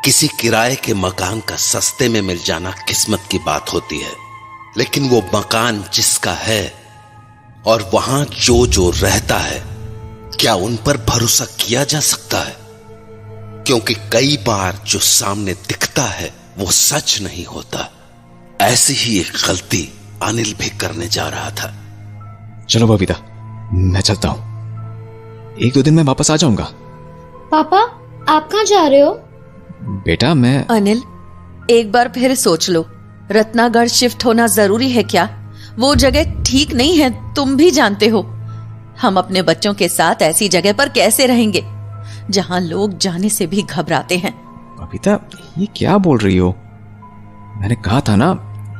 किसी किराए के मकान का सस्ते में मिल जाना किस्मत की बात होती है, लेकिन वो मकान जिसका है और वहां जो जो रहता है, क्या उन पर भरोसा किया जा सकता है? क्योंकि कई बार जो सामने दिखता है वो सच नहीं होता। ऐसी ही एक गलती अनिल भी करने जा रहा था। चलो बबीता, मैं चलता हूं, 1-2 दिन में वापस आ जाऊंगा। पापा, आप कहाँ जा रहे हो? बेटा मैं अनिल, एक बार फिर सोच लो, रत्नागढ़ शिफ्ट होना जरूरी है क्या? वो जगह ठीक नहीं है, तुम भी जानते हो। हम अपने बच्चों के साथ ऐसी जगह पर कैसे रहेंगे जहां लोग जाने से भी घबराते हैं? बबीता, ये क्या बोल रही हो? मैंने कहा था ना,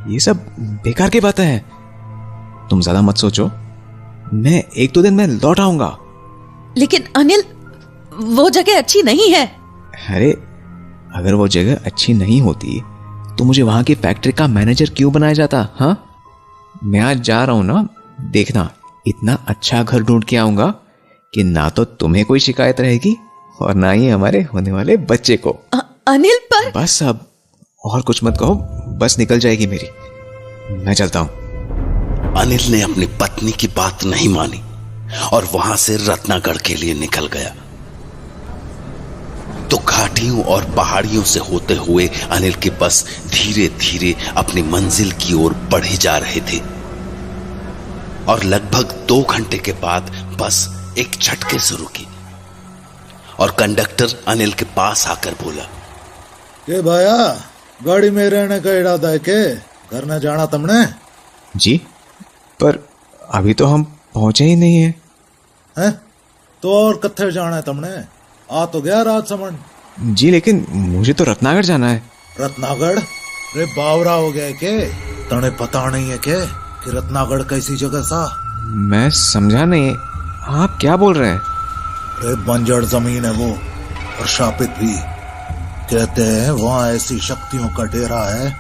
ये सब बेकार की बातें हैं। तुम ज्यादा मत सोचो, मैं 1-2 दिन में लौट आऊंगा। लेकिन अनिल, वो जगह अच्छी नहीं है। अरे, अगर वो जगह अच्छी नहीं होती तो मुझे वहां की फैक्ट्री का मैनेजर क्यों बनाया जाता? हाँ, मैं आज जा रहा हूं ना, देखना इतना अच्छा घर ढूंढ के आऊंगा कि ना तो तुम्हें कोई शिकायत रहेगी और ना ही हमारे होने वाले बच्चे को। अनिल पर बस अब और कुछ मत कहो, बस निकल जाएगी मेरी। मैं चलता हूं। अनिल ने अपनी पत्नी की बात नहीं मानी और वहां से रत्नागढ़ के लिए निकल गया। तो घाटियों और पहाड़ियों से होते हुए अनिल की बस धीरे धीरे अपनी मंजिल की ओर बढ़े जा रहे थे और लगभग 2 घंटे के बाद बस एक झटके से रुकी और कंडक्टर अनिल के पास आकर बोला, के भाया, गाड़ी में रहने का इरादा है के? घर न जाना तुमने? जी, पर अभी तो हम पहुंचे ही नहीं हैं? तो और कत्थे जाना है तुमने? आ तो गया राजसमंद। जी, लेकिन मुझे तो रत्नागढ़ जाना है। रत्नागढ़? रे बावरा हो गया के? तने पता नहीं है के कि रत्नागढ़ कैसी जगह सा? मैं समझा नहीं, आप क्या बोल रहे हैं? रे बंजर जमीन है वो, और शापित भी। कहते हैं वहाँ ऐसी शक्तियों का डेरा है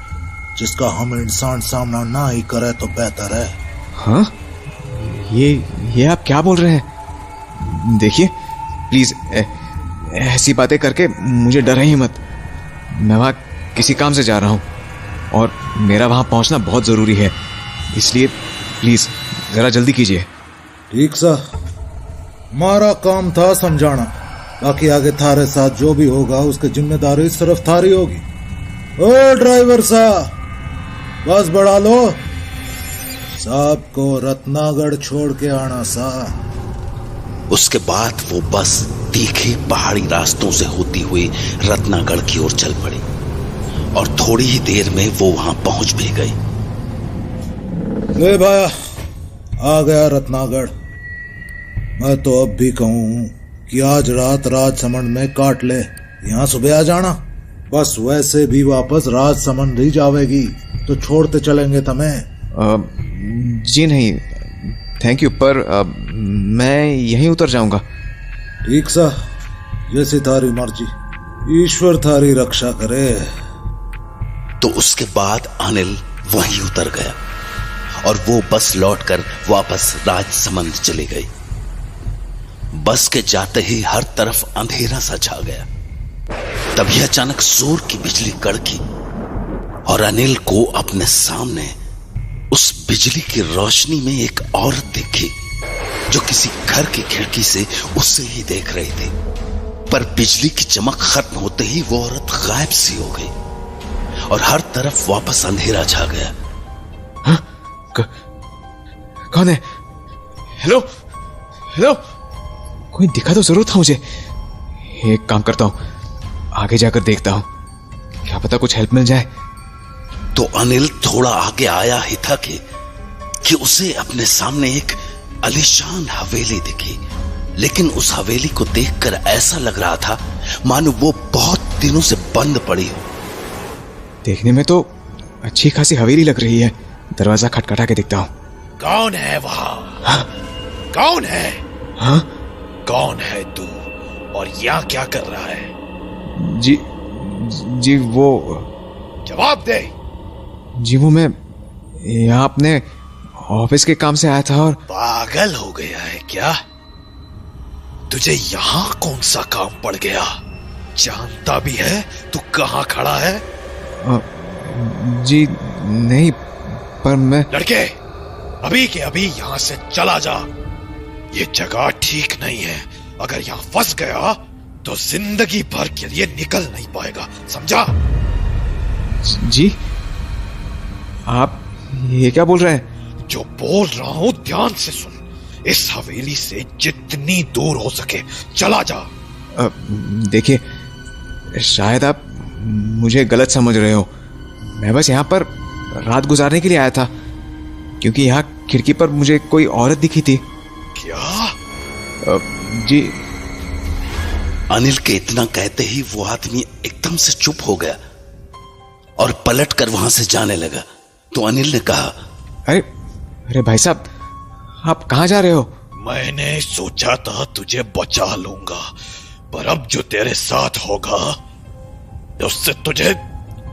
जिसका हम इंसान सामना ना ही करे तो बेहतर है। हाँ, ये आप क्या बोल रहे हैं? देखिए प्लीज, ऐसी बातें करके मुझे डरा ही मत। मैं वहाँ किसी काम से जा रहा हूँ और मेरा वहाँ पहुँचना बहुत जरूरी है, इसलिए प्लीज जरा जल्दी कीजिए। ठीक सा, हमारा काम था समझाना, बाकी आगे थारे साथ जो भी होगा उसकी जिम्मेदारी सिर्फ थारी होगी। ओ ड्राइवर साहब, बस बढ़ा लो, साहब को रत्नागढ़ छोड़ के आना सा। उसके बाद वो बस तीखे पहाड़ी रास्तों से होती हुई रत्नागढ़ की ओर चल पड़ी और थोड़ी ही देर में वो वहां पहुंच भी गई। ले भाया, आ गया रत्नागढ़। मैं तो अब भी कहूं कि आज रात राजसमंद में काट ले, यहाँ सुबह आ जाना। बस वैसे भी वापस राजसमंद ही जावेगी तो छोड़ते चलेंगे तुम्हें। जी नहीं, थैंक यू, पर मैं यहीं उतर जाऊंगा। ठीक सा, जैसी थारी मर्जी, ईश्वर थारी रक्षा करे। तो उसके बाद अनिल वहीं उतर गया और वो बस लौटकर वापस राजसमंद चली गई। बस के जाते ही हर तरफ अंधेरा सा छा गया। तभी अचानक जोर की बिजली कड़की और अनिल को अपने सामने उस बिजली की रोशनी में एक औरत दिखी जो किसी घर की खिड़की से उससे ही देख रही थी। पर बिजली की चमक खत्म होते ही वो औरत गायब सी हो गई और हर तरफ वापस अंधेरा छा गया। हाँ? कौन है? हेलो हेलो, कोई दिखा तो जरूर था मुझे। एक काम करता हूं, आगे जाकर देखता हूं, क्या पता कुछ हेल्प मिल जाए। तो अनिल थोड़ा आगे आया ही था कि उसे अपने सामने एक आलीशान हवेली दिखी, लेकिन उस हवेली को देखकर ऐसा लग रहा था मानो वो बहुत दिनों से बंद पड़ी हो। देखने में तो अच्छी खासी हवेली लग रही है। दरवाजा खटखटा के देखता हूँ। कौन है वहां? हाँ? कौन है? हाँ? कौन है तू और यहाँ क्या कर रहा है? जी वो जवाब दे। जी वो मैं यहाँ अपने ऑफिस के काम से आया था। और पागल हो गया है क्या? तुझे यहाँ कौन सा काम पड़ गया? जानता भी है तू कहाँ खड़ा है? जी नहीं, पर मैं... लड़के, अभी के अभी यहाँ से चला जा। ये जगह ठीक नहीं है। अगर यहाँ फंस गया तो जिंदगी भर के लिए निकल नहीं पाएगा, समझा? जी, आप ये क्या बोल रहे हैं? जो बोल रहा हूं ध्यान से सुन। इस हवेली से जितनी दूर हो सके चला जा। देखिए, शायद आप मुझे गलत समझ रहे हो। मैं बस यहाँ पर रात गुजारने के लिए आया था, क्योंकि यहाँ खिड़की पर मुझे कोई औरत दिखी थी। क्या? जी। अनिल के इतना कहते ही वो आदमी एकदम से चुप हो गया और पलटकर वहां से जाने लगा। तो अनिल ने कहा, अरे भाई साहब, आप कहाँ जा रहे हो? मैंने सोचा था तुझे बचा लूंगा, पर अब जो तेरे साथ होगा उससे तुझे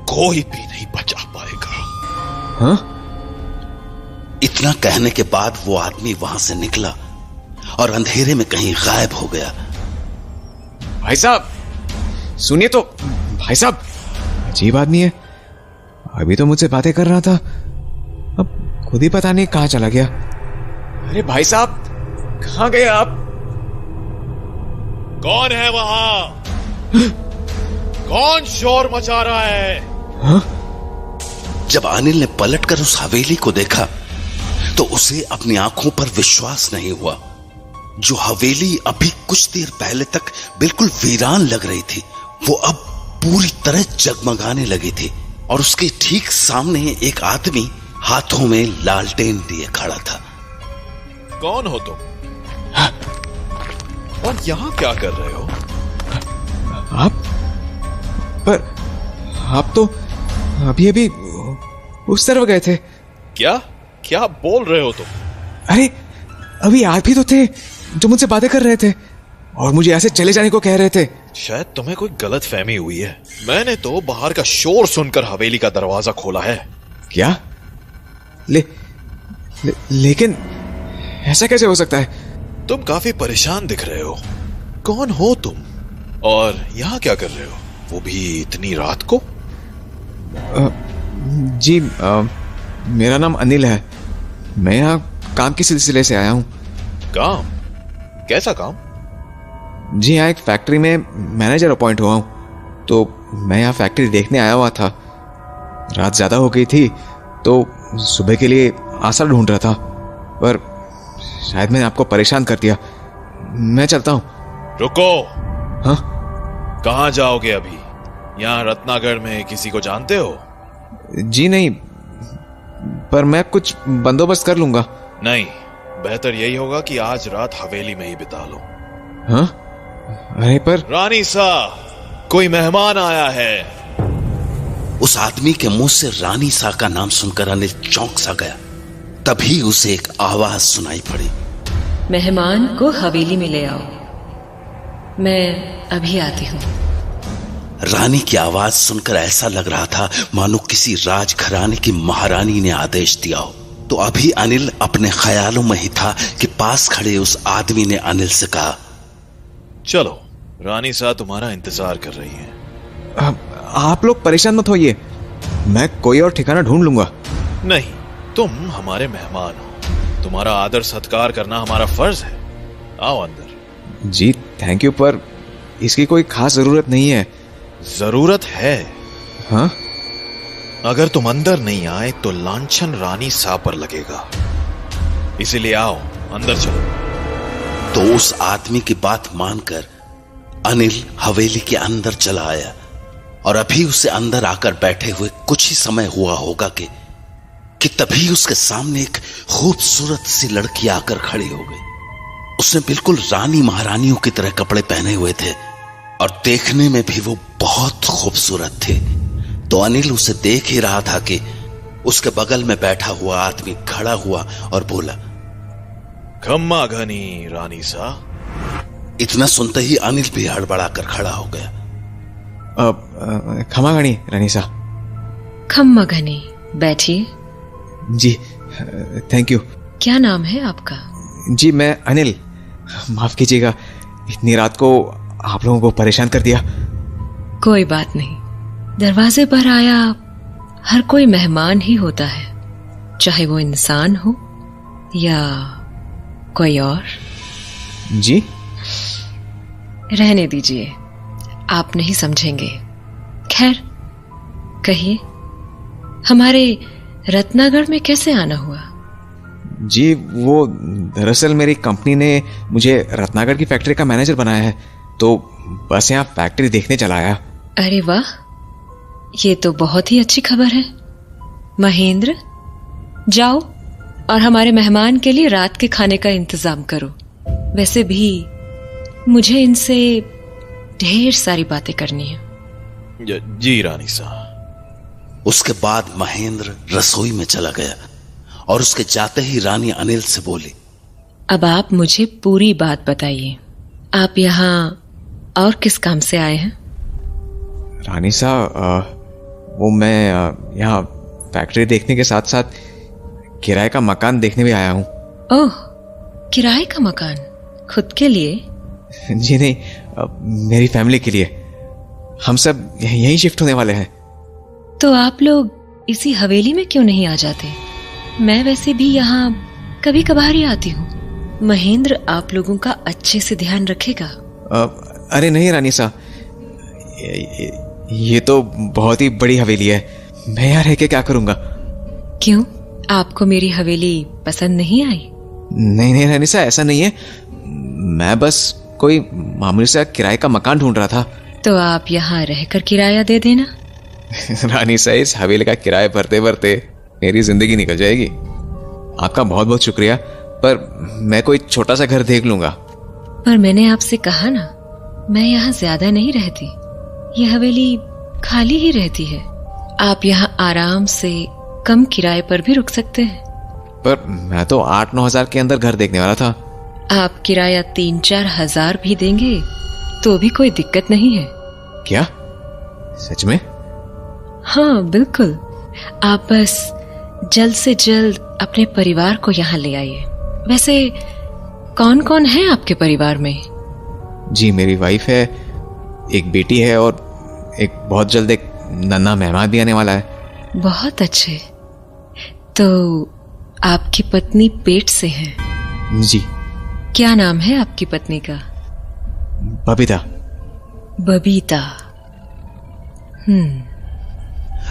कोई भी नहीं बचा पाएगा। हाँ? इतना कहने के बाद वो आदमी वहां से निकला और अंधेरे में कहीं गायब हो गया। भाई साहब सुनिए तो, भाई साहब अजीब आदमी है। अभी तो मुझसे बातें कर रहा था, अब खुद ही पता नहीं कहां चला गया। अरे भाई साहब, कहां गए आप? कौन है वहां? कौन शोर मचा रहा है? हाँ? जब अनिल ने पलटकर उस हवेली को देखा तो उसे अपनी आंखों पर विश्वास नहीं हुआ। जो हवेली अभी कुछ देर पहले तक बिल्कुल वीरान लग रही थी, वो अब पूरी तरह जगमगाने लगी थी और उसके ठीक सामने एक आदमी हाथों में लालटेन लिए खड़ा था। कौन हो तुम? और यहां क्या कर रहे हो? आप? पर आप तो अभी अभी उस तरफ गए थे। क्या क्या बोल रहे हो तुम? अरे अभी आप ही तो थे जो मुझसे बातें कर रहे थे और मुझे ऐसे चले जाने को कह रहे थे। शायद तुम्हें कोई गलत फहमी हुई है। मैंने तो बाहर का शोर सुनकर हवेली का दरवाजा खोला है। क्या? लेकिन ऐसा कैसे हो सकता है? तुम काफी परेशान दिख रहे हो। कौन हो तुम और यहाँ क्या कर रहे हो, वो भी इतनी रात को? जी मेरा नाम अनिल है। मैं यहाँ काम के सिलसिले से आया हूँ। काम? कैसा काम? जी यहाँ एक फैक्ट्री में मैनेजर अपॉइंट हुआ हूँ, तो मैं यहाँ फैक्ट्री देखने आया हुआ था। रात ज़्यादा हो गई थी तो सुबह के लिए आसरा ढूंढ रहा था, पर शायद मैंने आपको परेशान कर दिया। मैं चलता हूँ। रुको। हाँ? कहाँ जाओगे अभी? यहाँ रत्नागढ़ में किसी को जानते हो? जी नहीं, पर मैं कुछ बंदोबस्त कर लूंगा। नहीं, बेहतर यही होगा कि आज रात हवेली में ही बिता लो। हाँ? अरे पर रानी सा, कोई मेहमान आया है। उस आदमी के मुंह से रानी सा का नाम सुनकर अनिल चौंक सा गया। तभी उसे एक आवाज सुनाई पड़ी। मेहमान को हवेली में ले आओ, मैं अभी आती हूँ। रानी की आवाज सुनकर ऐसा लग रहा था मानो किसी राजघराने की महारानी ने आदेश दिया हो। तो अभी अनिल अपने ख्यालों में ही था कि पास खड़े उस आदमी ने अनिल से कहा, चलो, रानी सा तुम्हारा इंतजार कर रही है। आप लोग परेशान मत होइए, मैं कोई और ठिकाना ढूंढ लूंगा। नहीं, तुम हमारे मेहमान हो, तुम्हारा आदर सत्कार करना हमारा फर्ज है। आओ अंदर। जी थैंक यू, पर इसकी कोई खास जरूरत नहीं है। जरूरत है। हाँ? अगर तुम अंदर नहीं आए तो लांछन रानी सा पर लगेगा, इसीलिए आओ अंदर चलो। तो उस आदमी की बात मानकर अनिल हवेली के अंदर चला आया और अभी उसे अंदर आकर बैठे हुए कुछ ही समय हुआ होगा कि तभी उसके सामने एक खूबसूरत सी लड़की आकर खड़ी हो गई। उसने बिल्कुल रानी महारानियों की तरह कपड़े पहने हुए थे और देखने में भी वो बहुत खूबसूरत थे। तो अनिल उसे देख ही रहा था कि उसके बगल में बैठा हुआ आदमी खड़ा हुआ और बोला, खम्मा घनी रानी सा। इतना सुनते ही अनिल भी हड़बड़ाकर खड़ा हो गया। खमा घनी रानी सा। खम्मा घनी, बैठिए। जी थैंक यू। क्या नाम है आपका? जी मैं अनिल। माफ कीजिएगा, इतनी रात को आप लोगों को परेशान कर दिया। कोई बात नहीं, दरवाजे पर आया हर कोई मेहमान ही होता है, चाहे वो इंसान हो या कोई और। जी? रहने दीजिए, आप नहीं समझेंगे। खैर कहिए, हमारे रत्नागढ़ में कैसे आना हुआ? जी, वो दरअसल मेरी कंपनी ने मुझे रत्नागढ़ की फैक्ट्री का मैनेजर बनाया है, तो बस यहाँ फैक्ट्री देखने चला आया। अरे वाह, ये तो बहुत ही अच्छी खबर है। महेंद्र, जाओ और हमारे मेहमान के लिए रात के खाने का इंतजाम करो। वैसे भी मुझे इनसे ढेर सारी बातें करनी है। जी रानी साहब। उसके बाद महेंद्र रसोई में चला गया और उसके जाते ही रानी अनिल से बोली, अब आप मुझे पूरी बात बताइए, आप यहाँ और किस काम से आए हैं? रानी साहब, वो मैं यहाँ फैक्ट्री देखने के साथ साथ किराए का मकान देखने भी आया हूँ। ओह, किराए का मकान? खुद के लिए? जी नहीं, मेरी फैमिली के लिए। हम सब यहीं शिफ्ट होने वाले हैं। तो आप लोग इसी हवेली में क्यों नहीं आ जाते? मैं वैसे भी यहाँ कभी कभार ही आती हूँ। महेंद्र आप लोगों का अच्छे से ध्यान रखेगा। अरे नहीं रानी साहब, ये तो बहुत ही बड़ी हवेली है, मैं यहाँ रह के क्या करूँगा? क्यों, आपको मेरी हवेली पसंद नहीं आई? नहीं नहीं रानी साहब, ऐसा नहीं है, मैं बस कोई मामूली सा किराए का मकान ढूंढ रहा था। तो आप यहाँ रहकर किराया दे देना। रानी साहब, इस हवेली का किराया भरते भरते मेरी जिंदगी निकल जाएगी। आपका बहुत बहुत शुक्रिया, पर मैं कोई छोटा सा घर देख लूंगा। पर मैंने आपसे कहा ना, मैं यहाँ ज्यादा नहीं रहती, ये हवेली खाली ही रहती है। आप यहाँ आराम से कम किराए पर भी रुक सकते हैं। पर मैं तो 8-9 हजार के अंदर घर देखने वाला था। आप किराया 3-4 हजार भी देंगे तो भी कोई दिक्कत नहीं है। क्या, सच में? हाँ बिल्कुल, आप बस जल्द से जल्द अपने परिवार को यहाँ ले आइए। वैसे कौन कौन है आपके परिवार में? जी, मेरी वाइफ है, एक बेटी है और एक बहुत जल्द एक नन्हा मेहमान भी आने वाला है। बहुत अच्छे, तो आपकी पत्नी पेट से है? जी। क्या नाम है आपकी पत्नी का? बबीता। बबीता।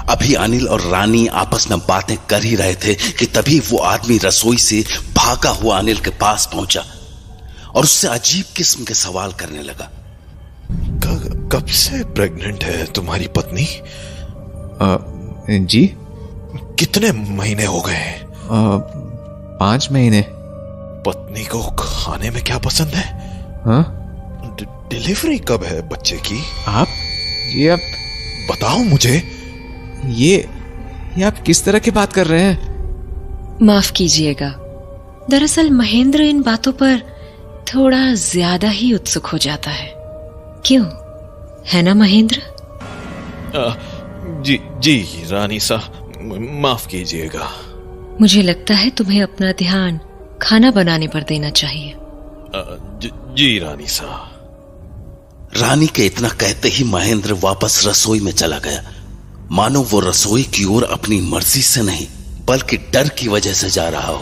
अभी अनिल और रानी आपस में बातें कर ही रहे थे कि तभी वो आदमी रसोई से भागा हुआ अनिल के पास पहुंचा और उससे अजीब किस्म के सवाल करने लगा। कब से प्रेग्नेंट है तुम्हारी पत्नी? जी? कितने महीने हो गए? 5 महीने। पत्नी को खाने में क्या पसंद है? हाँ? डिलीवरी कब है बच्चे की? आप ये आप बताओ मुझे। ये आप किस तरह की बात कर रहे हैं? माफ कीजिएगा, दरअसल महेंद्र इन बातों पर थोड़ा ज्यादा ही उत्सुक हो जाता है। क्यों, है ना महेंद्र? जी रानी साहब, माफ कीजिएगा। मुझे लगता है तुम्हें अपना ध्यान खाना बनाने पर देना चाहिए। जी रानी साहब। रानी के इतना कहते ही महेंद्र वापस रसोई में चला गया, मानो वो रसोई की ओर अपनी मर्जी से नहीं बल्कि डर की वजह से जा रहा हो।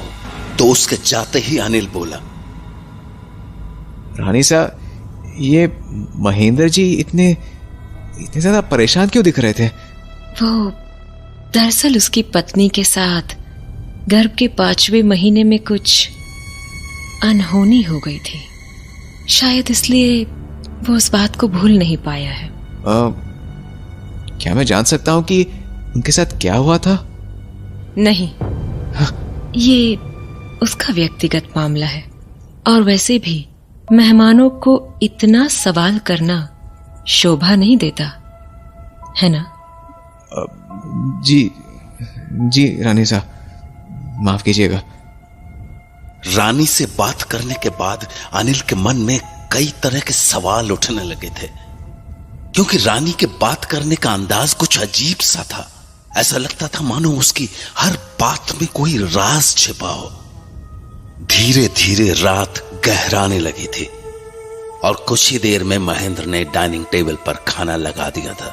तो उसके जाते ही अनिल बोला, रानी साहब, ये महेंद्र जी इतने ज्यादा परेशान क्यों दिख रहे थे? वो दरअसल उसकी पत्नी के साथ गर्भ के 5वें महीने में कुछ अनहोनी हो गई थी, शायद इसलिए वो उस बात को भूल नहीं पाया है। क्या मैं जान सकता हूँ कि उनके साथ क्या हुआ था? नहीं, ये उसका व्यक्तिगत मामला है, और वैसे भी मेहमानों को इतना सवाल करना शोभा नहीं देता, है ना? जी रानी साहब, माफ कीजिएगा। रानी से बात करने के बाद अनिल के मन में कई तरह के सवाल उठने लगे थे, क्योंकि रानी के बात करने का अंदाज कुछ अजीब सा था। ऐसा लगता था मानो उसकी हर बात में कोई राज छिपा हो। धीरे धीरे रात गहराने लगी थी। और कुछ ही देर में महेंद्र ने डाइनिंग टेबल पर खाना लगा दिया था।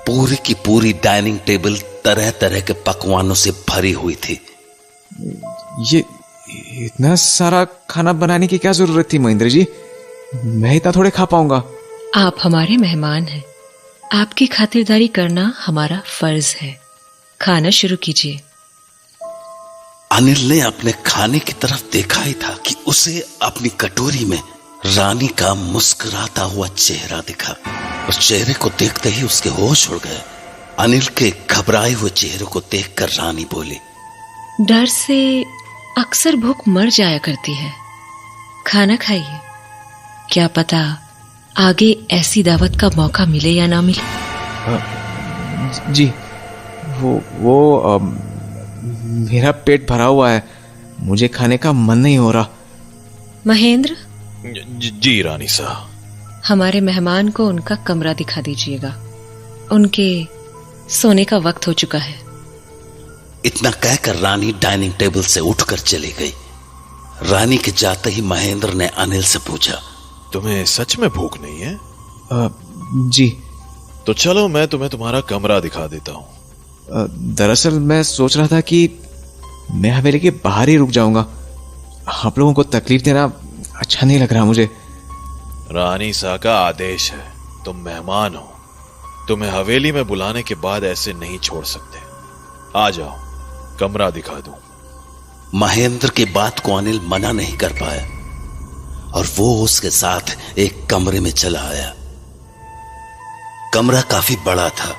पूरी की पूरी डाइनिंग टेबल तरह तरह के पकवानों से भरी हुई थी। ये इतना सारा खाना बनाने की क्या जरूरत थी महेंद्र जी? मैं इतना थोड़े खा पाऊंगा। आप हमारे मेहमान हैं, आपकी खातिरदारी करना हमारा फर्ज है। खाना शुरू कीजिए। अनिल ने अपने खाने की तरफ देखा ही था कि उसे अपनी कटोरी में रानी का मुस्कुराता हुआ चेहरा दिखा और चेहरे को देखते ही उसके होश उड़ गए। अनिल के घबराए हुए चेहरे को देखकर रानी बोली, डर से अक्सर भूख मर जाया करती है। खाना खाइए, क्या पता आगे ऐसी दावत का मौका मिले या ना मिले। जी वो मेरा पेट भरा हुआ है, मुझे खाने का मन नहीं हो रहा। महेंद्र, जी रानी साहब। हमारे मेहमान को उनका कमरा दिखा दीजिएगा, उनके सोने का वक्त हो चुका है। इतना कहकर रानी डाइनिंग टेबल से उठकर चली गई। रानी के जाते ही महेंद्र ने अनिल से पूछा, तुम्हें सच में भूख नहीं है? जी। तो चलो मैं तुम्हें तुम्हारा कमरा दिखा देता हूँ। दरअसल मैं सोच रहा था कि मैं हवेली के बाहर ही रुक जाऊंगा। आप लोगों को तकलीफ देना अच्छा नहीं लग रहा मुझे। रानी सा का आदेश है, तुम मेहमान हो, तुम्हें हवेली में बुलाने के बाद ऐसे नहीं छोड़ सकते। आ जाओ, कमरा दिखा दूं। महेंद्र की बात को अनिल मना नहीं कर पाया और वो उसके साथ एक कमरे में चला आया। कमरा काफी बड़ा था।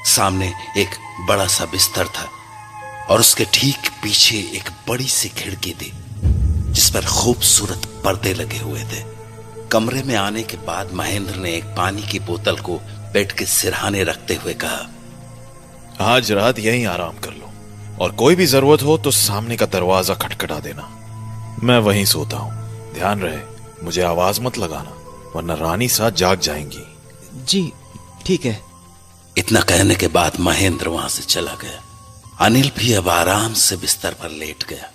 सामने एक बड़ा सा बिस्तर था और उसके ठीक पीछे एक बड़ी सी खिड़की थी जिस पर खूबसूरत पर्दे लगे हुए थे। कमरे में आने के बाद महेंद्र ने एक पानी की बोतल को बेड के सिरहाने रखते हुए कहा, आज रात यहीं आराम कर लो और कोई भी जरूरत हो तो सामने का दरवाजा खटखटा देना। मैं वहीं सोता हूं। ध्यान रहे, मुझे आवाज मत लगाना वरना रानी साथ जाग जाएंगी। जी ठीक है। इतना कहने के बाद महेंद्र वहां से चला गया। अनिल भी अब आराम से बिस्तर पर लेट गया।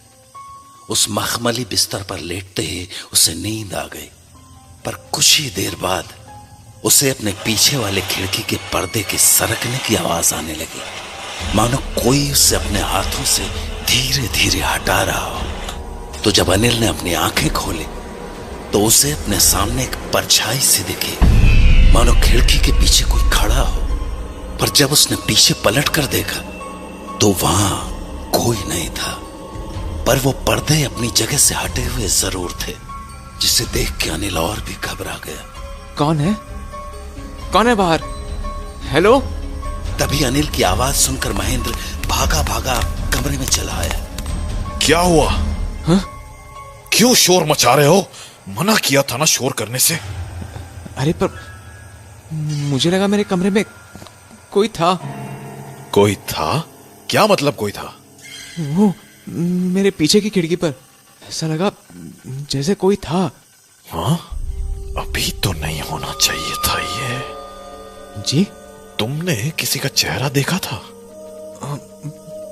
उस मखमली बिस्तर पर लेटते ही उसे नींद आ गई, पर कुछ ही देर बाद उसे अपने पीछे वाले खिड़की के पर्दे के सरकने की आवाज आने लगी, मानो कोई उसे अपने हाथों से धीरे धीरे हटा रहा हो। तो जब अनिल ने अपनी आंखें खोली तो उसे अपने सामने एक परछाई सी दिखी, मानो खिड़की के पीछे कोई खड़ा हो। पर जब उसने पीछे पलट कर देखा तो वहां कोई नहीं था, पर वो पर्दे अपनी जगह से हटे हुए जरूर थे, जिसे देख के अनिल और भी घबरा गया। कौन है? कौन है बाहर? हेलो? तभी अनिल की आवाज सुनकर महेंद्र भागा भागा कमरे में चला आया। क्या हुआ? हाँ? क्यों शोर मचा रहे हो? मना किया था ना शोर करने से। अरे पर मुझे लगा मेरे कमरे में कोई था। कोई था? क्या मतलब कोई था? वो मेरे पीछे की खिड़की पर ऐसा लगा जैसे कोई था। हाँ? अभी तो नहीं होना चाहिए था ये। जी? तुमने किसी का चेहरा देखा था?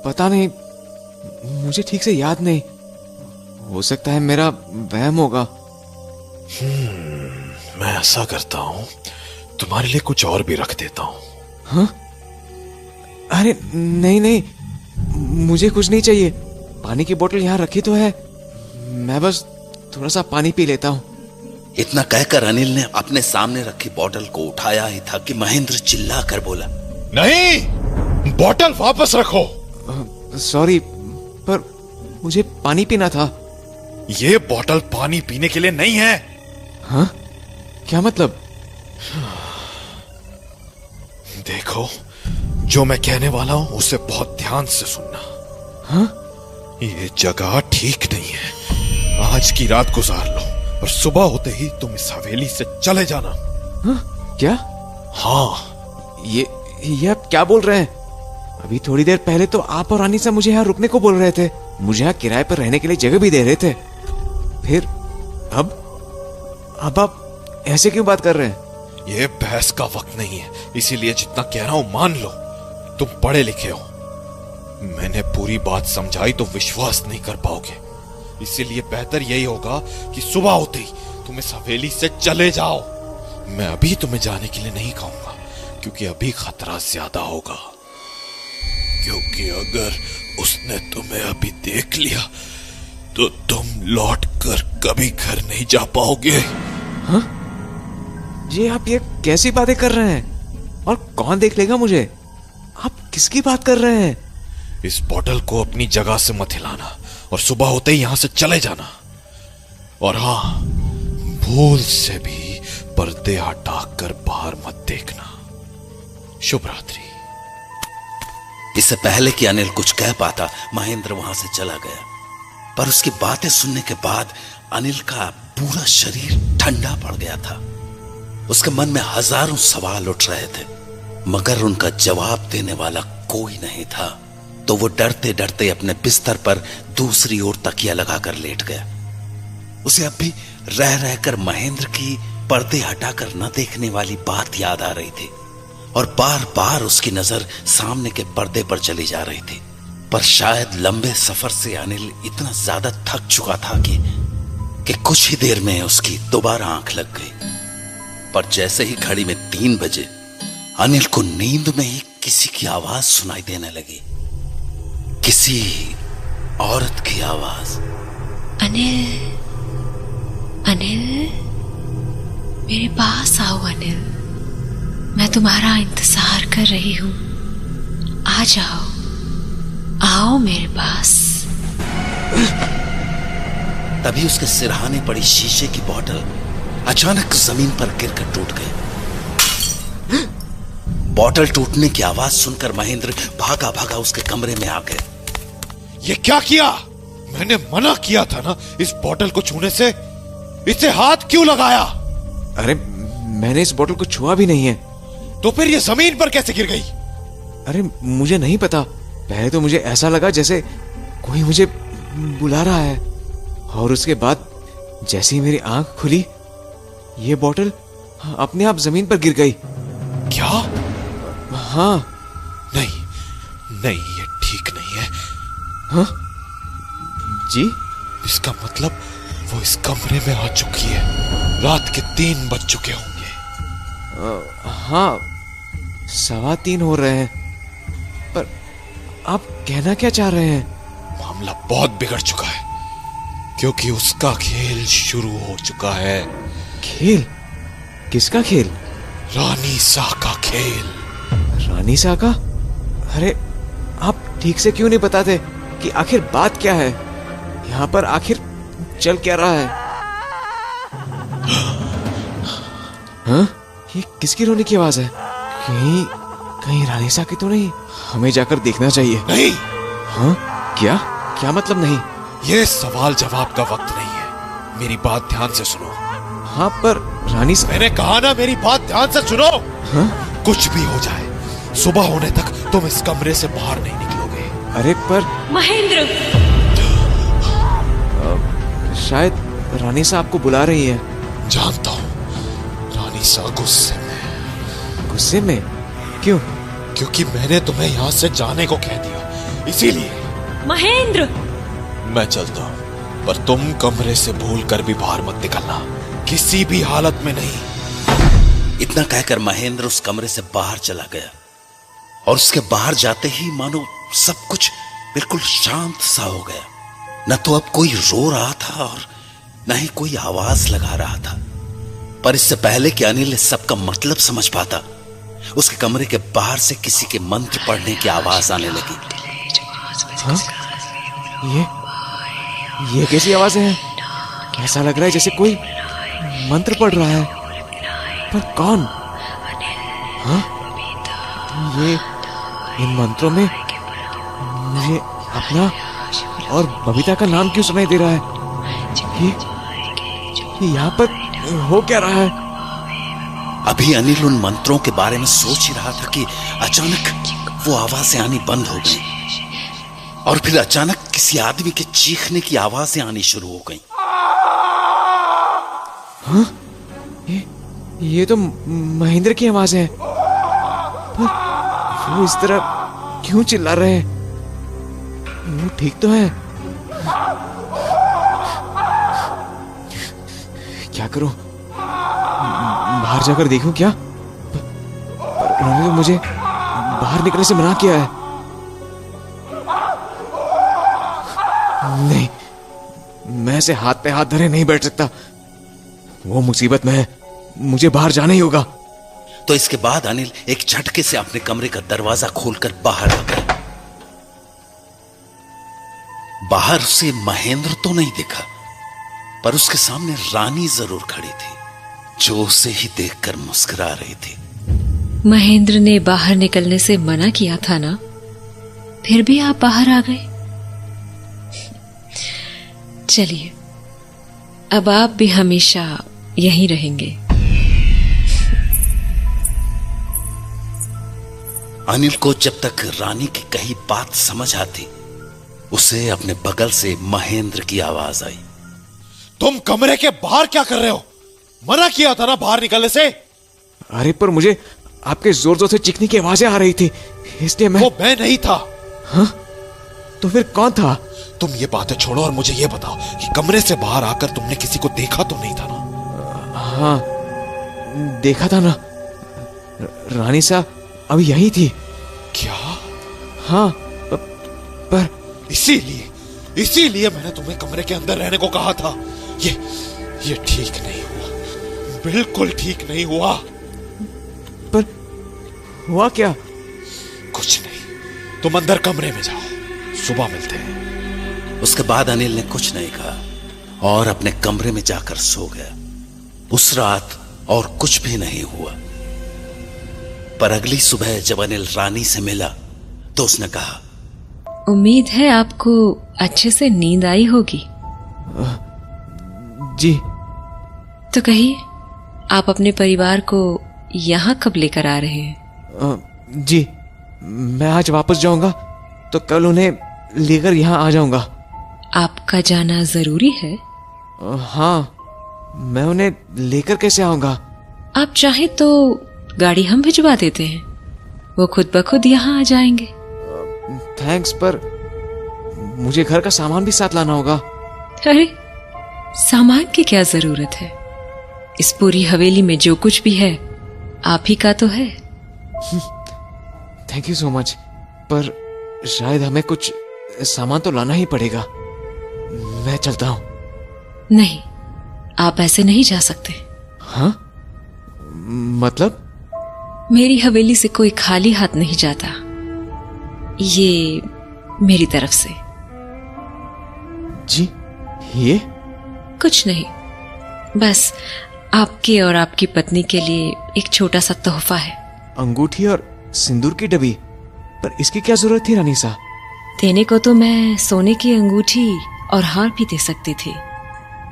पता नहीं, मुझे ठीक से याद नहीं। हो सकता है मेरा वहम होगा। मैं ऐसा करता हूं, तुम्हारे लिए कुछ और भी रख देता हूं। हाँ? अरे नहीं नहीं, मुझे कुछ नहीं चाहिए। पानी की बोतल यहाँ रखी तो है, मैं बस थोड़ा सा पानी पी लेता हूँ। इतना कहकर अनिल ने अपने सामने रखी बोतल को उठाया ही था कि महेंद्र चिल्ला कर बोला, नहीं, बोतल वापस रखो। सॉरी, पर मुझे पानी पीना था। ये बोतल पानी पीने के लिए नहीं है। हाँ? क्या मतलब? देखो, जो मैं कहने वाला हूं उसे बहुत ध्यान से सुनना। हाँ? ये जगह ठीक नहीं है। आज की रात गुजार लो और सुबह होते ही तुम इस हवेली से चले जाना। हाँ? क्या? हाँ। ये आप क्या बोल रहे हैं? अभी थोड़ी देर पहले तो आप और रानी साहब मुझे यहाँ रुकने को बोल रहे थे, मुझे यहाँ किराए पर रहने के लिए जगह भी दे रहे थे। फिर अब आप ऐसे क्यों बात कर रहे हैं? ये बहस का वक्त नहीं है, इसीलिए जितना कह रहा हूं मान लो। तुम पढ़े लिखे हो, मैंने पूरी बात समझाई तो विश्वास नहीं कर पाओगे, इसीलिए बेहतर यही होगा कि सुबह होते ही तुम इस हवेली से चले जाओ। मैं अभी तुम्हें जाने के लिए नहीं कहूंगा, क्योंकि अभी खतरा ज्यादा होगा। क्योंकि अगर उसने तुम्हें अभी देख लिया तो तुम लौट कर कभी घर नहीं जा पाओगे। हाँ? जी आप ये कैसी बातें कर रहे हैं? और कौन देख लेगा मुझे? आप किसकी बात कर रहे हैं? इस बॉटल को अपनी जगह से मत हिलाना और सुबह होते ही यहां से चले जाना। और हाँ, भूल से भी पर्दे हटाकर बाहर मत देखना। शुभ रात्रि। इससे पहले कि अनिल कुछ कह पाता, महेंद्र वहां से चला गया। पर उसकी बातें सुनने के बाद अनिल का पूरा शरीर ठंडा पड़ गया था। उसके मन में हजारों सवाल उठ रहे थे, मगर उनका जवाब देने वाला कोई नहीं था। तो वो डरते डरते अपने बिस्तर पर दूसरी ओर तकिया लगाकर लेट गया। उसे अब भी रह रहकर महेंद्र की पर्दे हटाकर न देखने वाली बात याद आ रही थी, और बार बार उसकी नजर सामने के पर्दे पर चली जा रही थी। पर शायद लंबे सफर से अनिल इतना ज्यादा थक चुका था कि कुछ ही देर में उसकी दोबारा आंख लग गई। पर जैसे ही घड़ी में 3 बजे अनिल को नींद में ही किसी की आवाज सुनाई देने लगी, किसी औरत की आवाज। अनिल, अनिल, मेरे पास आओ अनिल, मैं तुम्हारा इंतजार कर रही हूं। आ जाओ, आओ मेरे पास। तभी उसके सिरहाने पड़ी शीशे की बोतल अचानक जमीन पर गिरकर टूट गई। बोतल टूटने की आवाज सुनकर महेंद्र भागा भागा उसके कमरे में आ गया। ये क्या किया? मैंने मना किया था ना इस बोतल को छूने से। इसे हाथ क्यों लगाया? अरे मैंने इस बोतल को छुआ भी नहीं है। तो फिर ये जमीन पर कैसे गिर गई? अरे मुझे नहीं पता। पहले तो मुझे ऐसा लगा जैसे कोई मुझे बुला रहा है, और उसके बाद जैसे ही मेरी आंख खुली, ये बोतल अपने आप जमीन पर गिर गई। क्या? हाँ। नहीं नहीं, ये ठीक नहीं है। हाँ जी? इसका मतलब वो इस कमरे में आ चुकी है। रात के 3 बज चुके होंगे। हाँ, 3:15 हो रहे हैं। पर आप कहना क्या चाह रहे हैं? मामला बहुत बिगड़ चुका है, क्योंकि उसका खेल शुरू हो चुका है। खेल? किसका खेल? रानी सा का खेल। रानी सा का? अरे आप ठीक से क्यों नहीं बताते कि आखिर बात क्या है? यहाँ पर आखिर चल क्या रहा है? हाँ? ये किसकी रोने की आवाज है? कहीं कहीं रानी सा की तो नहीं? हमें जाकर देखना चाहिए। नहीं। हाँ? क्या? क्या मतलब नहीं? ये सवाल जवाब का वक्त नहीं है। मेरी बात ध्यान से सुनो। हाँ पर रानी सा... मैंने कहा ना, मेरी बात ध्यान से सुनो। हाँ? कुछ भी हो जाए, सुबह होने तक तुम इस कमरे से बाहर नहीं निकलोगे। अरे पर महेंद्र, शायद रानी सा आपको बुला रही है। जानता हूँ, रानी सा गुस्से में। गुस्से में? क्यों? क्योंकि मैंने तुम्हें यहाँ से जाने को कह दिया, इसीलिए। महेंद्र, मैं चलता हूँ, पर तुम कमरे से भूल कर भी बाहर मत निकलना, किसी भी हालत में नहीं। इतना कहकर महेंद्र उस कमरे से बाहर चला गया, और उसके बाहर जाते ही मानो सब कुछ बिल्कुल शांत सा हो गया। न तो अब कोई रो रहा था और न ही कोई आवाज लगा रहा था। पर इससे पहले कि अनिल इस सब का मतलब समझ पाता, उसके कमरे के बाहर से किसी के मंत्र पढ़ने की आवाज आने लगी। हाँ? ये कैसी आवाजें हैं? ऐसा लग रहा है जैसे कोई मंत्र पढ़ रहा है, पर कौन? हाँ? ये इन मंत्रों में मुझे अपना और बबीता का नाम क्यों सुनाई दे रहा है? ये यहाँ पर हो क्या रहा है? अभी अनिल उन मंत्रों के बारे में सोच ही रहा था कि अचानक वो आवाजें आनी बंद हो गई, और फिर अचानक किसी आदमी के चीखने की आवाजें आनी शुरू हो गईं। हाँ? ये तो महेंद्र की आवाज है। पर वो इस तरह क्यों चिल्ला रहे हैं? वो ठीक तो है? क्या करूं? बाहर जाकर देखूं क्या? पर उन्होंने तो मुझे बाहर निकलने से मना किया है। नहीं, मैं ऐसे हाथ पे हाथ धरे नहीं बैठ सकता। वो मुसीबत में है, मुझे बाहर जाना ही होगा। तो इसके बाद अनिल एक झटके से अपने कमरे का दरवाजा खोलकर बाहर आ गया। बाहर उसे महेंद्र तो नहीं दिखा, पर उसके सामने रानी जरूर खड़ी थी, जो उसे ही देखकर मुस्कुरा रही थी। महेंद्र ने बाहर निकलने से मना किया था ना, फिर भी आप बाहर आ गए। चलिए, अब आप भी हमेशा यहीं रहेंगे। अनिल को जब तक रानी की कही बात समझ आती, उसे अपने बगल से महेंद्र की आवाज आई। तुम कमरे के बाहर क्या कर रहे हो? मना किया था ना बाहर निकलने से। अरे पर मुझे आपके जोर जोर से चीखने की आवाजें आ रही थी, इसलिए मैं। वो मैं नहीं था। हाँ? तो फिर कौन था? तुम ये बातें छोड़ो और मुझे ये बताओ कि कमरे से बाहर आकर तुमने किसी को देखा तो नहीं था ना? हाँ, देखा था ना। रानी सा अभी यही थी। क्या? हाँ, पर इसीलिए मैंने तुम्हें कमरे के अंदर रहने को कहा था। ये ठीक नहीं हुआ, बिल्कुल ठीक नहीं हुआ। पर हुआ क्या? कुछ नहीं, तुम अंदर कमरे में जाओ, सुबह मिलते हैं। उसके बाद अनिल ने कुछ नहीं कहा और अपने कमरे में जाकर सो गया। उस रात और कुछ भी नहीं हुआ। पर अगली सुबह जब अनिल रानी से मिला तो उसने कहा, उम्मीद है आपको अच्छे से नींद आई होगी। जी। तो कहिए, आप अपने परिवार को यहाँ कब लेकर आ रहे हैं? जी, मैं आज वापस जाऊंगा तो कल उन्हें लेकर यहाँ आ जाऊंगा। आपका जाना जरूरी है? हाँ, मैं उन्हें लेकर कैसे आऊंगा? आप चाहे तो गाड़ी हम भिजवा देते हैं, वो खुद ब खुद यहाँ आ जाएंगे। थैंक्स, पर मुझे घर का सामान भी साथ लाना होगा। अरे, सामान की क्या जरूरत है? इस पूरी हवेली में जो कुछ भी है आप ही का तो है। थैंक यू सो मच, पर शायद हमें कुछ सामान तो लाना ही पड़ेगा। मैं चलता हूँ। नहीं, आप ऐसे नहीं जा सकते। हाँ? मतलब? मेरी हवेली से कोई खाली हाथ नहीं जाता, ये मेरी तरफ से। जी, ये कुछ नहीं, बस आपके और आपकी पत्नी के लिए एक छोटा सा तोहफा है। अंगूठी और सिंदूर की डब्बी, पर इसकी क्या जरूरत थी रानी सा? देने को तो मैं सोने की अंगूठी और हार भी दे सकती थी,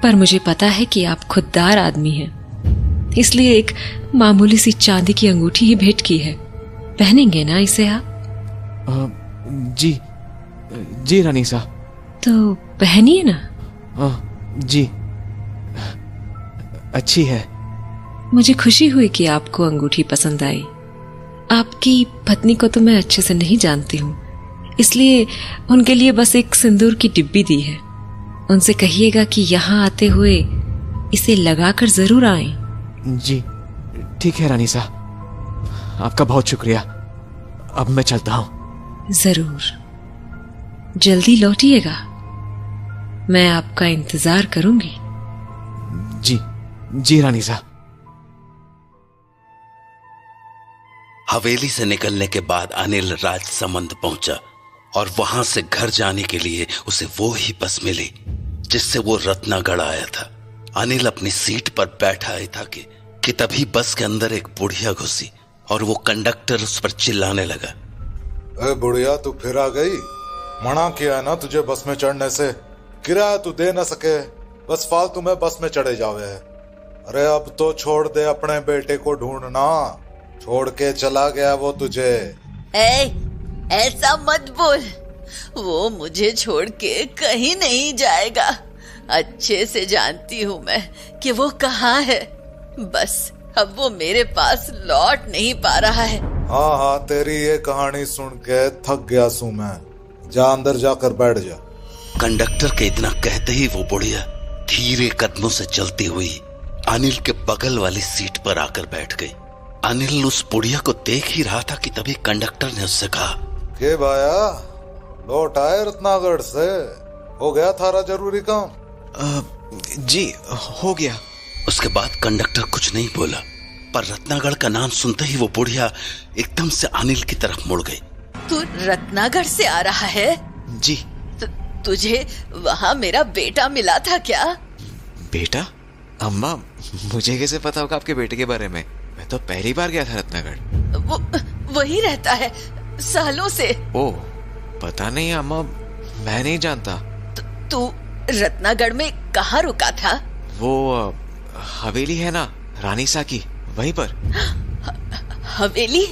पर मुझे पता है कि आप खुददार आदमी हैं, इसलिए एक मामूली सी चांदी की अंगूठी ही भेंट की है। पहनेंगे ना इसे आप? जी रानी सा। तो पहनिए ना। जी, अच्छी है। मुझे खुशी हुई कि आपको अंगूठी पसंद आई। आपकी पत्नी को तो मैं अच्छे से नहीं जानती हूँ, इसलिए उनके लिए बस एक सिंदूर की डिब्बी दी है। उनसे कहिएगा कि यहाँ आते हुए इसे लगाकर जरूर आएं। जी, ठीक है रानी सा, आपका बहुत शुक्रिया। अब मैं चलता हूँ। जरूर, जल्दी लौटिएगा, मैं आपका इंतजार करूंगी। जी रानी सा। हवेली से निकलने के बाद अनिल राजसमंद पहुंचा और वहां से घर जाने के लिए उसे वो ही बस मिली जिससे वो रत्नागढ़ आया था। अनिल अपनी सीट पर बैठा ही था कि तभी बस के अंदर एक बुढ़िया घुसी और वो कंडक्टर उस पर चिल्लाने लगा। ए बुढ़िया, तू फिर आ गई? मना किया है ना तुझे बस में चढ़ने से, किराया तू दे ना सके, बस फालतू में बस में चढ़े जावे है। अरे अब तो छोड़ दे, अपने बेटे को ढूंढना, छोड़ के चला गया वो तुझे। ऐसा मत बोल, वो मुझे छोड़ के कहीं नहीं जाएगा। अच्छे से जानती हूँ मैं कि वो कहाँ है, बस अब वो मेरे पास लौट नहीं पा रहा है। हाँ, तेरी ये कहानी सुन के थक गया सू मैं, जा अंदर जाकर बैठ जा। कंडक्टर के इतना कहते ही वो बुढ़िया धीरे कदमों से चलती हुई अनिल के बगल वाली सीट पर आकर बैठ गई। अनिल उस बुढ़िया को देख ही रहा था कि तभी कंडक्टर ने उससे कहा, के भाया लौट आए रत्नागढ़ से, हो गया थारा जरूरी काम? जी हो गया। उसके बाद कंडक्टर कुछ नहीं बोला, पर रत्नागढ़ का नाम सुनते ही वो बुढ़िया एकदम से अनिल की तरफ मुड़ गई। तू रत्नागढ़ से आ रहा है? जी। तुझे वहाँ मेरा बेटा मिला था क्या? बेटा? अम्मा, मुझे कैसे पता होगा आपके बेटे के बारे में? मैं तो पहली बार गया था रत्नागढ़। वो वही रहता है सालों से। ओह, पता नहीं अम्मा, मैं नहीं जानता। तू रत्नागढ़ में कहाँ रुका था? वो हवेली है ना, रानी सा की, वहीं पर। हवेली?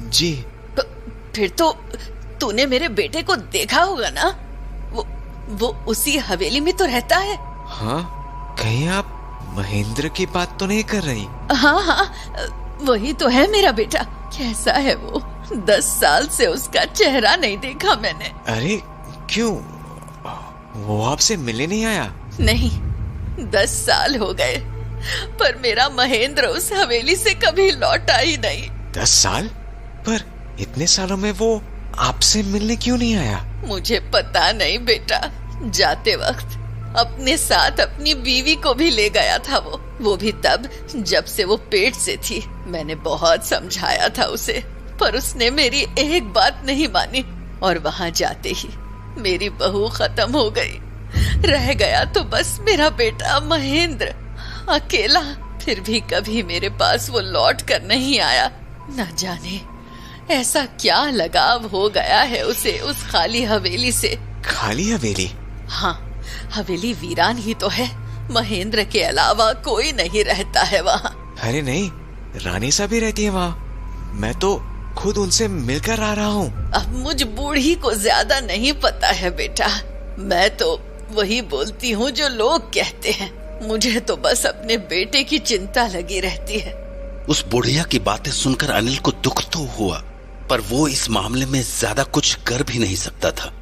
जी। फिर तो तूने मेरे बेटे को देखा होगा ना? वो उसी हवेली में तो रहता है। हाँ, कहीं आप महेंद्र की बात तो नहीं कर रही? हाँ, वही तो है मेरा बेटा। कैसा है वो? 10 साल से उसका चेहरा नहीं देखा मैंने। अरे क्यों, वो आपसे मिलने नहीं आया? नहीं, 10 साल हो गए, पर मेरा महेंद्र उस हवेली से कभी लौटा ही नहीं। 10 साल? पर इतने सालों में वो आपसे मिलने क्यों नहीं आया? मुझे पता नहीं बेटा। जाते वक्त अपने साथ अपनी बीवी को भी ले गया था वो भी तब जब से वो पेट से थी। मैंने बहुत समझाया था उसे, पर उसने मेरी एक बात नहीं मानी, और वहाँ जाते ही मेरी बहू खत्म हो गई। रह गया तो बस मेरा बेटा महेंद्र, अकेला। फिर भी कभी मेरे पास वो लौट कर नहीं आया। न जाने ऐसा क्या लगाव हो गया है उसे उस खाली हवेली से। खाली हवेली? हाँ, हवेली वीरान ही तो है। महेंद्र के अलावा कोई नहीं रहता है वहाँ। अरे नहीं, रानी सा भी रहती है वहाँ। मैं तो खुद उनसे मिलकर आ रहा हूँ। अब मुझ बूढ़ी को ज्यादा नहीं पता है बेटा। मैं तो वही बोलती हूँ जो लोग कहते हैं। मुझे तो बस अपने बेटे की चिंता लगी रहती है। उस बुढ़िया की बातें सुनकर अनिल को दुख तो हुआ, पर वो इस मामले में ज्यादा कुछ कर भी नहीं सकता था।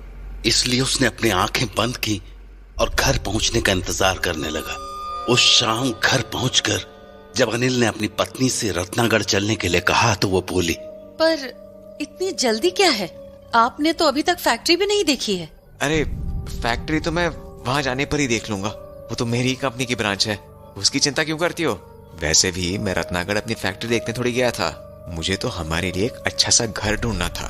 इसलिए उसने अपनी आंखें बंद की और घर पहुंचने का इंतजार करने लगा। उस शाम घर पहुंचकर जब अनिल ने अपनी पत्नी से रत्नागढ़ चलने के लिए कहा तो वो बोली, पर इतनी जल्दी क्या है? आपने तो अभी तक फैक्ट्री भी नहीं देखी है। अरे फैक्ट्री तो मैं वहाँ जाने पर ही देख लूंगा, वो तो मेरी ही कंपनी की ब्रांच है। उसकी चिंता क्यों करती हो? वैसे भी मैं रत्नागढ़ अपनी फैक्ट्री देखने थोड़ी गया था। मुझे तो हमारे लिए एक अच्छा सा घर ढूंढना था,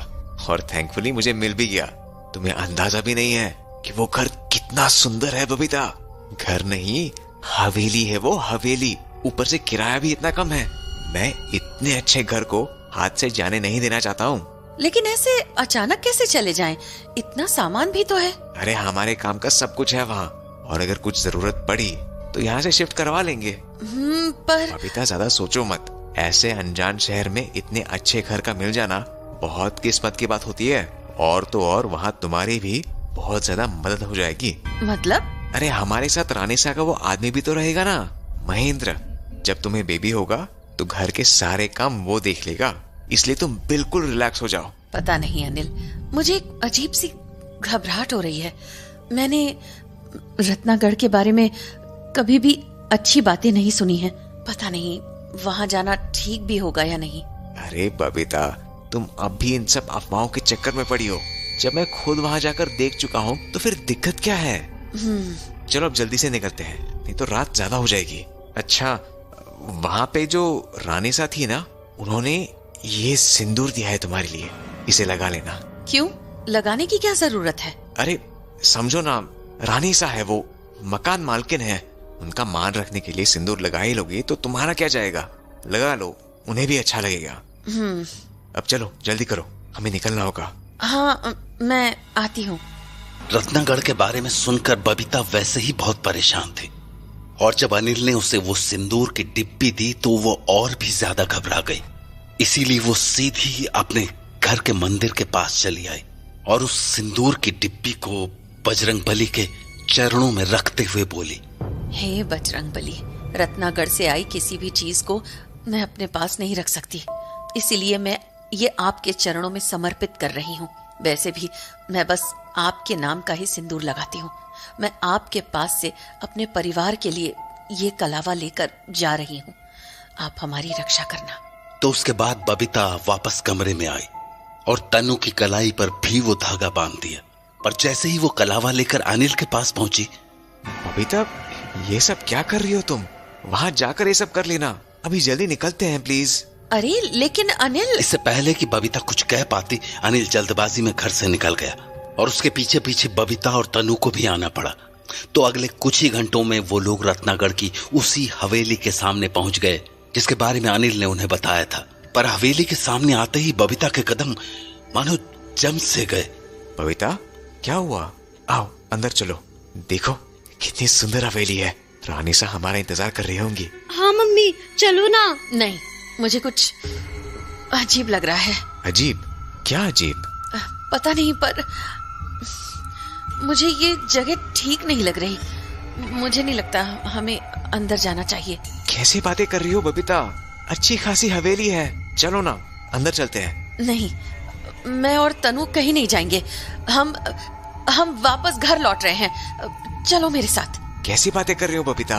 और थैंकफुली मुझे मिल भी गया। तुम्हें अंदाजा भी नहीं है कि वो घर कितना सुंदर है बबीता। घर नहीं, हवेली है वो, हवेली। ऊपर से किराया भी इतना कम है। मैं इतने अच्छे घर को हाथ से जाने नहीं देना चाहता हूँ। लेकिन ऐसे अचानक कैसे चले जाएं? इतना सामान भी तो है। अरे हमारे काम का सब कुछ है वहाँ, और अगर कुछ जरूरत पड़ी तो यहाँ से शिफ्ट करवा लेंगे। पर बबीता ज्यादा सोचो मत। ऐसे अनजान शहर में इतने अच्छे घर का मिल जाना बहुत किस्मत की बात होती है। और तो और वहाँ तुम्हारी भी बहुत ज्यादा मदद हो जाएगी। मतलब? अरे हमारे साथ रानी सा का वो आदमी भी तो रहेगा ना, महेंद्र। जब तुम्हें बेबी होगा तो घर के सारे काम वो देख लेगा, इसलिए तुम बिल्कुल रिलैक्स हो जाओ। पता नहीं अनिल, मुझे एक अजीब सी घबराहट हो रही है। मैंने रत्नागढ़ के बारे में कभी भी अच्छी बातें नहीं सुनी है। पता नहीं वहाँ जाना ठीक भी होगा या नहीं। अरे बबीता, तुम अब भी इन सब अफवाहों के चक्कर में पड़ी हो। जब मैं खुद वहाँ जाकर देख चुका हूँ तो फिर दिक्कत क्या है? चलो अब जल्दी से निकलते हैं, नहीं तो रात ज्यादा हो जाएगी। अच्छा, वहाँ पे जो रानी सा थी ना, उन्होंने ये सिंदूर दिया है तुम्हारे लिए, इसे लगा लेना। क्यों? लगाने की क्या जरूरत है? अरे समझो ना, रानी सा है वो, मकान मालकिन है। उनका मान रखने के लिए सिंदूर लगा ही लोगे तो तुम्हारा क्या जाएगा? लगा लो, उन्हें भी अच्छा लगेगा। अब चलो जल्दी करो, हमें निकलना होगा। हाँ, मैं आती हूँ। रत्नागढ़ के बारे में सुनकर बबीता वैसे ही बहुत परेशान थी, और जब अनिल ने उसे वो सिंदूर की डिब्बी दी तो वो और भी ज्यादा घबरा गई। इसीलिए वो सीधी अपने घर के मंदिर के पास चली आई और उस सिंदूर की डिब्बी को बजरंगबली के चरणों में रखते हुए बोली, हे बजरंगबली, रत्नागढ़ से आई किसी भी चीज को मैं अपने पास नहीं रख सकती, इसीलिए मैं ये आपके चरणों में समर्पित कर रही हूँ। वैसे भी मैं बस आपके नाम का ही सिंदूर लगाती हूँ। मैं आपके पास से अपने परिवार के लिए ये कलावा लेकर जा रही हूँ, आप हमारी रक्षा करना। तो उसके बाद बबीता वापस कमरे में आई और तनु की कलाई पर भी वो धागा बांध दिया। पर जैसे ही वो कलावा लेकर अनिल के पास पहुंची, बबीता, ये सब क्या कर रही हो तुम? वहां जाकर ये सब कर लेना, अभी जल्दी निकलते हैं प्लीज। अरे लेकिन अनिल। इससे पहले कि बबीता कुछ कह पाती, अनिल जल्दबाजी में घर से निकल गया और उसके पीछे पीछे बबीता और तनु को भी आना पड़ा। तो अगले कुछ ही घंटों में वो लोग रत्नागढ़ की उसी हवेली के सामने पहुंच गए जिसके बारे में अनिल ने उन्हें बताया था। पर हवेली के सामने आते ही बबीता के कदम मानो जम से गए। बबीता, क्या हुआ? आओ अंदर चलो, देखो कितनी सुंदर हवेली है। रानी सा हमारा इंतजार कर रही होंगी। हाँ मम्मी, चलो ना। नहीं, मुझे कुछ अजीब लग रहा है। अजीब? क्या अजीब? पता नहीं, पर मुझे ये जगह ठीक नहीं लग रही। मुझे नहीं लगता हमें अंदर जाना चाहिए। कैसी बातें कर रही हो बबीता? अच्छी खासी हवेली है, चलो ना अंदर चलते हैं। नहीं, मैं और तनु कहीं नहीं जाएंगे। हम वापस घर लौट रहे हैं, चलो मेरे साथ। कैसी बातें कर रही हो बबीता?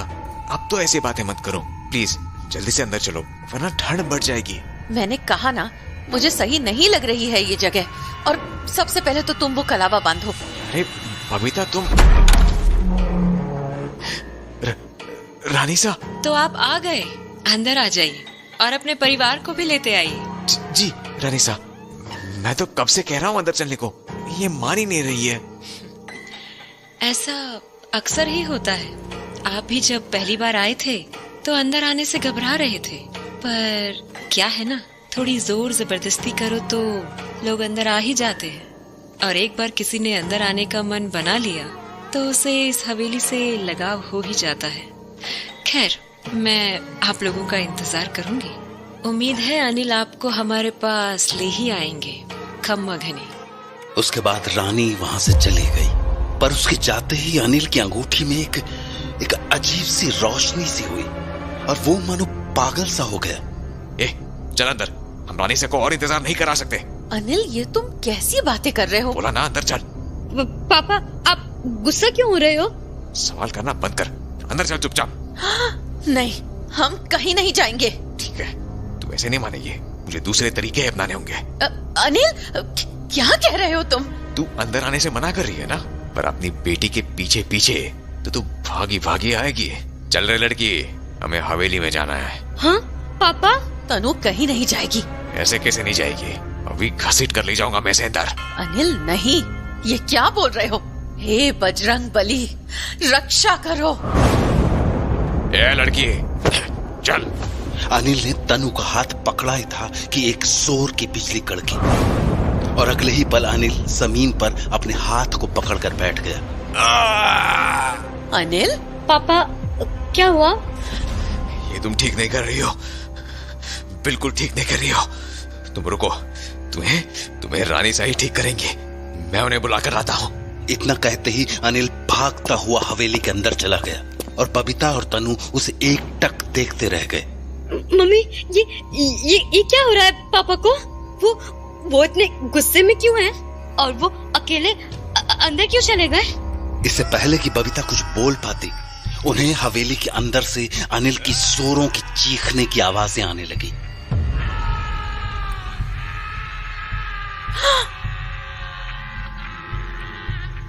अब तो ऐसी बातें मत करो प्लीज, जल्दी से अंदर चलो वरना ठंड बढ़ जाएगी। मैंने कहा ना, मुझे सही नहीं लग रही है ये जगह। और सबसे पहले तो तुम वो कलावा बांधो। अरे बबीता, तुम रानी सा। तो आप आ गए, अंदर आ जाइए और अपने परिवार को भी लेते आइए। जी रानी सा, मैं तो कब से कह रहा हूँ अंदर चलने को, ये मान ही नहीं रही है। ऐसा अक्सर ही होता है। आप भी जब पहली बार आए थे तो अंदर आने से घबरा रहे थे, पर क्या है ना, थोड़ी जोर जबरदस्ती करो तो लोग अंदर आ ही जाते हैं। और एक बार किसी ने अंदर आने का मन बना लिया तो उसे इस हवेली से लगाव हो ही जाता है। खैर, मैं आप लोगों का इंतजार करूंगी। उम्मीद है अनिल आपको हमारे पास ले ही आएंगे। खम्मा घनी। उसके बाद रानी वहां से चली गई, पर उसके जाते ही अनिल की अंगूठी में एक अजीब सी रोशनी सी हुई और वो मानो पागल सा हो गया। चल अंदर, हम रानी से को और इंतजार नहीं करा सकते। अनिल, ये तुम कैसी बातें कर रहे हो? बोला ना अंदर चल। पापा, आप गुस्सा क्यों हो रहे हो? सवाल करना बंद कर, अंदर चल चुपचाप। नहीं, हम कहीं नहीं जाएंगे। ठीक है, तू ऐसे नहीं मानेगी, मुझे दूसरे तरीके अपनाने होंगे। अनिल, क्या कह रहे हो तुम? तू अंदर आने से मना कर रही है ना, पर अपनी बेटी के पीछे पीछे तो तू भागी भागी आएगी। चल रे लड़की, हमें हवेली में जाना है। हाँ पापा? तनु कहीं नहीं जाएगी। ऐसे कैसे नहीं जाएगी? अभी घसीट कर ले जाऊंगा मैं इसे अंदर। अनिल नहीं, ये क्या बोल रहे हो? हे बजरंग बली, रक्षा करो। ए लड़की, चल। अनिल ने तनु का हाथ पकड़ा ही था कि एक जोर की बिजली कड़की और अगले ही पल अनिल जमीन पर अपने हाथ को पकड़कर बैठ गया। अनिल? पापा, क्या हुआ? ये तुम ठीक नहीं कर रही हो, बिल्कुल ठीक नहीं कर रही हो। तुम रुको, तुम्हें रानी सा ही ठीक करेंगे। मैं उन्हें बुलाकर आता हूँ। इतना कहते ही अनिल भागता हुआ हवेली के अंदर चला गया और बबीता और तनु उसे एकटक देखते रह गए। मम्मी, ये क्या हो रहा है पापा को? वो इतने गुस्से में क्यों हैं? और वो अकेले अंदर क्यों चले गए? इससे पहले कि बबीता कुछ बोल पाती, उन्हें हवेली के अंदर से अनिल की जोरों की चीखने की आवाजें आने लगी।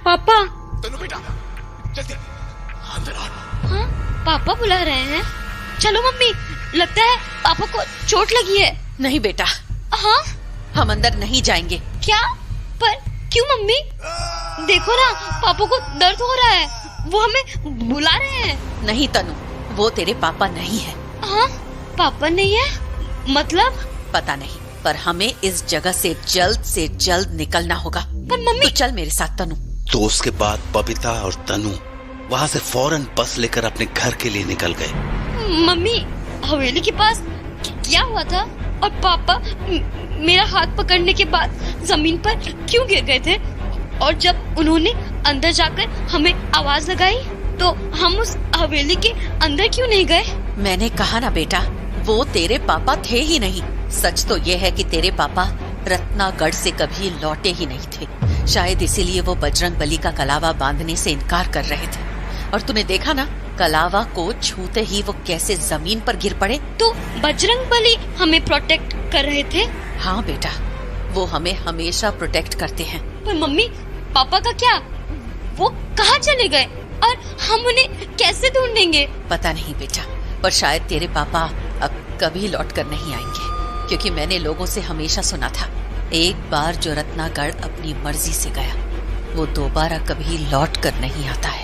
पापा, तनु बेटा, जल्दी अंदर आ। हाँ, पापा बुला रहे हैं। चलो मम्मी, लगता है पापा को चोट लगी है। नहीं बेटा। हाँ? हम अंदर नहीं जाएंगे। क्या? पर क्यों मम्मी? देखो ना, पापा को दर्द हो रहा है, वो हमें बुला रहे हैं। नहीं तनु, वो तेरे पापा नहीं है। हाँ? पापा नहीं है? मतलब? पता नहीं, पर हमें इस जगह से जल्द निकलना होगा। पर मम्मी। तो चल मेरे साथ तनु। तो उसके बाद बबीता और तनु वहां से फौरन बस लेकर अपने घर के लिए निकल गए। मम्मी, हवेली के पास क्या हुआ था? और पापा मेरा हाथ पकड़ने के बाद जमीन पर क्यों गिर गए थे? और जब उन्होंने अंदर जाकर हमें आवाज लगाई तो हम उस हवेली के अंदर क्यों नहीं गए? मैंने कहा ना बेटा, वो तेरे पापा थे ही नहीं। सच तो ये है कि तेरे पापा रत्नागढ़ से कभी लौटे ही नहीं थे। शायद इसीलिए वो बजरंग बली का कलावा बांधने से इनकार कर रहे थे। और तूने देखा ना, कलावा को छूते ही वो कैसे जमीन पर गिर पड़े। तो बजरंगबली हमें प्रोटेक्ट कर रहे थे। हाँ बेटा, वो हमें हमेशा प्रोटेक्ट करते हैं। पर मम्मी पापा का क्या, वो कहाँ चले गए और हम उन्हें कैसे ढूंढेंगे? पता नहीं बेटा, पर शायद तेरे पापा अब कभी लौट कर नहीं आएंगे, क्योंकि मैंने लोगों से हमेशा सुना था एक बार जो रत्नागढ़ अपनी मर्जी से गया वो दोबारा कभी लौट कर नहीं आता है।